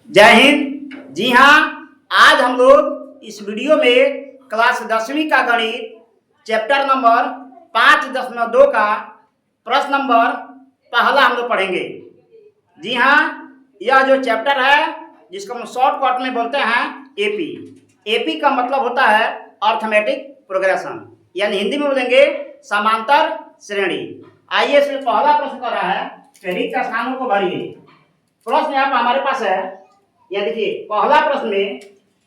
जय हिंद। जी हाँ, आज हम लोग इस वीडियो में क्लास 10वीं का गणित चैप्टर नंबर 5.2 का प्रश्न नंबर पहला हम लोग पढ़ेंगे। जी हाँ, यह जो चैप्टर है जिसको हम शॉर्टकट में बोलते हैं एपी। एपी का मतलब होता है अर्थमेटिक प्रोग्रेशन, यानी हिंदी में बोलेंगे समांतर श्रेणी। आइए, इसमें पहला प्रश्न कर रहा है रिक्त स्थानों को भरिए। प्रश्न यहाँ पर हमारे पास है, यह देखिए पहला प्रश्न में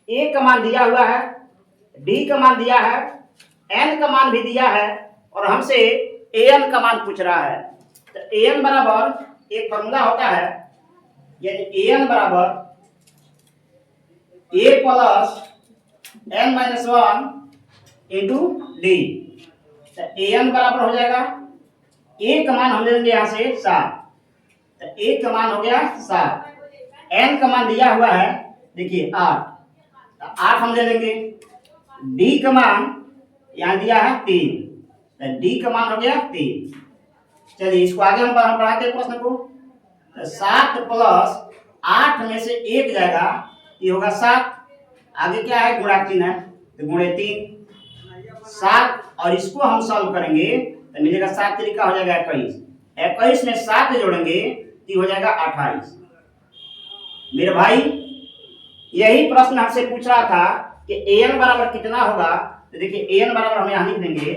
ए का मान दिया हुआ है, डी का मान दिया है, एन का मान भी दिया है और हमसे ए एन का मान पूछ रहा है। तो ए एन बराबर एक फॉर्मूला होता है, यानी ए एन बराबर A plus N minus one into D. तो ए एन बराबर हो जाएगा, ए का मान हम ले लेंगे यहाँ से 7। तो ए का मान हो गया 7, एन का मान दिया हुआ है देखिए 8, तो 8 हम ले लेंगे। डी का मान यहाँ दिया है 3, तो डी का मान हो गया 3। चलिए इसको आगे हम पढ़ाते हैं प्रश्न को। तो 7 प्लस 8 में से 1 जाएगा, ये होगा 7। आगे क्या है, गुणा 3 है, तो गुणे 3 7, और इसको हम सॉल्व करेंगे तो मिलेगा 7 तरीका हो जाएगा 21। 21 में 7 जोड़ेंगे तो हो जाएगा 28। मेरे भाई यही प्रश्न हमसे पूछ रहा था कि ए एन बराबर कितना होगा। तो देखिए ए एन बराबर हम यहाँ लिख देंगे,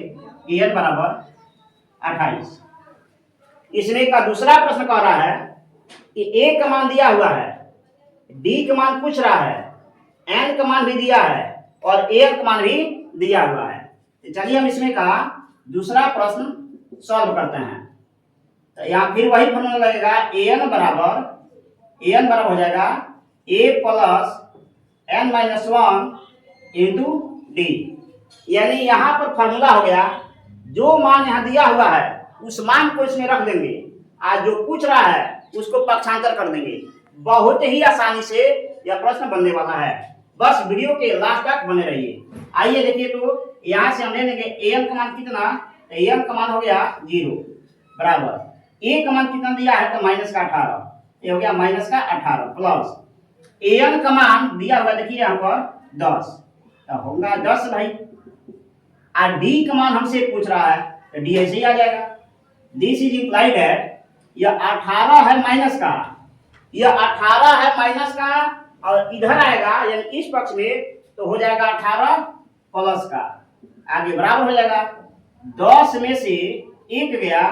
ए एन बराबर 28। इसमें का दूसरा प्रश्न कह रहा है कि ए का मान दिया हुआ है, डी का मान पूछ रहा है, एन का मान भी दिया है और ए का मान भी दिया हुआ है। तो चलिए हम इसमें का दूसरा प्रश्न सॉल्व करते हैं। तो यहाँ फिर वही फॉर्मूला लगेगा, ए एन बराबर हो जाएगा A plus N minus one into D. यानी यहाँ पर फॉर्मूला हो गया, जो मान यहाँ दिया हुआ है उस मान को इसमें रख देंगे, आज जो पूछ रहा है उसको पक्षांतर कर देंगे। बहुत ही आसानी से यह प्रश्न बनने वाला है, बस वीडियो के लास्ट तक बने रहिए। आइए देखिए, तो यहाँ से हम ले लेंगे ए एन का मान कितना, ए एन का मान हो गया 0 बराबर ए का मान कितना दिया है, तो माइनस का 18, ये हो गया माइनस का 18 प्लस ए एन का मान दिया हुआ देखिए यहाँ पर 10, तो होगा 10 भाई। और डी का मान हमसे पूछ रहा है तो डी ऐसे ही आ जाएगा। दिस इज इंप्लाइड दैट यह 18 है माइनस का, यह 18 है माइनस का, और इधर आएगा यानी इस पक्ष में तो हो जाएगा 18 प्लस का, आगे बराबर हो जाएगा। 10 में से 1 गया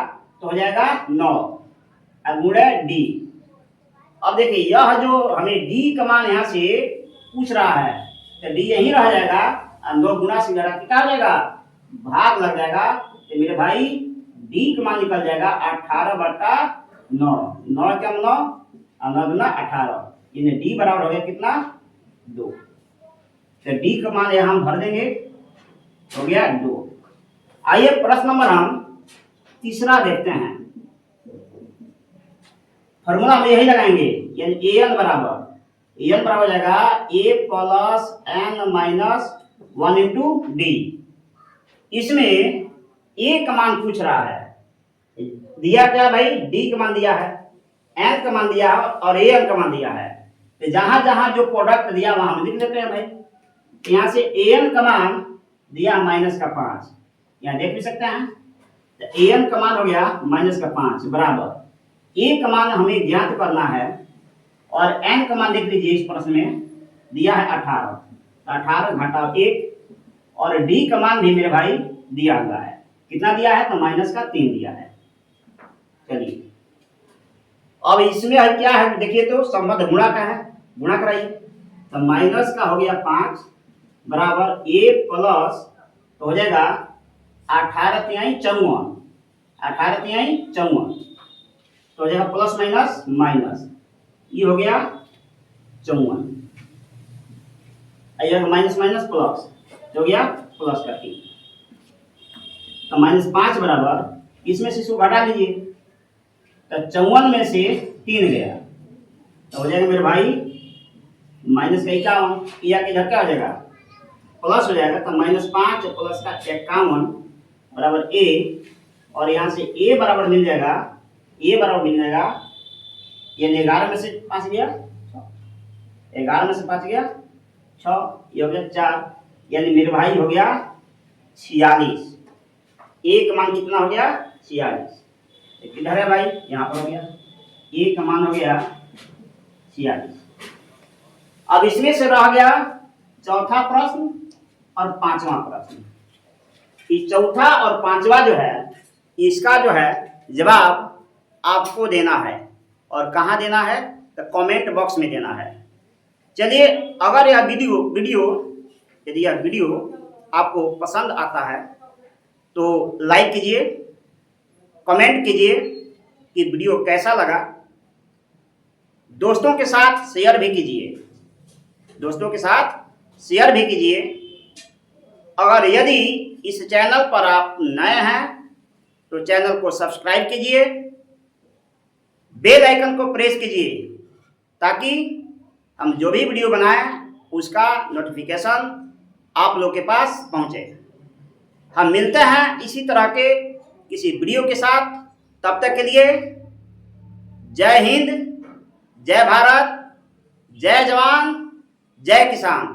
तो हो जाएगा 9, अब गुणे डी। अब देखिए यह जो हमें डी का मान यहाँ से पूछ रहा है, तो डी यही रह जाएगा और 9 गुना से कितना हो जाएगा, भाग लग जाएगा। तो मेरे भाई डी का मान निकल जाएगा 18/9, 9 क्या 9 और 9 गुना 18, यानी डी बराबर हो गया कितना 2। तो डी का मान यहाँ हम भर देंगे, हो गया 2। आइए प्रश्न नंबर हम तीसरा देखते हैं। फॉर्मूला हम यही लगाएंगे, यानी ए एन बराबर हो जाएगा A plus N minus one into D. इसमें ए का मान पूछ रहा है, दिया क्या भाई, डी का मान दिया है, एन का मान दिया है और ए एन का मान दिया है। तो जहां जहां जो प्रोडक्ट दिया वहां हम लिख लेते हैं भाई। तो यहाँ से ए एन का मान दिया माइनस का 5, यहाँ देख भी सकते हैं। तो ए एन का मान हो गया माइनस का 5 बराबर ए का मान हमें ज्ञात करना है और एन का मान देख लीजिए, इस प्रश्न में दिया है 18, 18 घटाओ 1, और डी का मान भी मेरे भाई दिया हुआ है, कितना दिया है, तो माइनस का 3 दिया है। चलिए अब इसमें है क्या है देखिए, तो संबंध गुणा का है, गुणा कराइए। तो माइनस का हो गया 5 बराबर ए प्लस, तो हो जाएगा 18 तिहाई 54, 18 तिहाई 54, तो हो जाएगा प्लस माइनस माइनस, ये हो गया 54, माइनस माइनस प्लस, हो गया प्लस का 3। तो माइनस 5 बराबर इसमें से इसको घटा लीजिए, तो 54 में से 3 गया तो हो जाएगा मेरे भाई माइनस का 51, या किधर क्या हो जाएगा, प्लस हो जाएगा। तो माइनस 5 प्लस का 51 बराबर ए, और यहाँ से ए बराबर मिल जाएगा, यानी 11 में से 5 गया 11 में से 5 गया 6, ये हो गया 4, यानी मेरे भाई हो गया 46। ए का मान कितना हो गया 46। किधर है भाई, यहाँ पर हो गया, ए का मान हो गया 46। अब इसमें से रह गया चौथा प्रश्न और पांचवा प्रश्न। इस चौथा और पांचवा जो है, इसका जो है जवाब आपको देना है, और कहाँ देना है, तो कमेंट बॉक्स में देना है। चलिए, अगर यह वीडियो यदि यह वीडियो आपको पसंद आता है तो लाइक कीजिए, कमेंट कीजिए कि वीडियो कैसा लगा, दोस्तों के साथ शेयर भी कीजिए, दोस्तों के साथ शेयर भी कीजिए। अगर यदि इस चैनल पर आप नए हैं तो चैनल को सब्सक्राइब कीजिए, बेल आइकन को प्रेस कीजिए, ताकि हम जो भी वीडियो बनाएं उसका नोटिफिकेशन आप लोग के पास पहुंचे। हम मिलते हैं इसी तरह के किसी वीडियो के साथ। तब तक के लिए जय हिंद, जय भारत, जय जवान, जय किसान।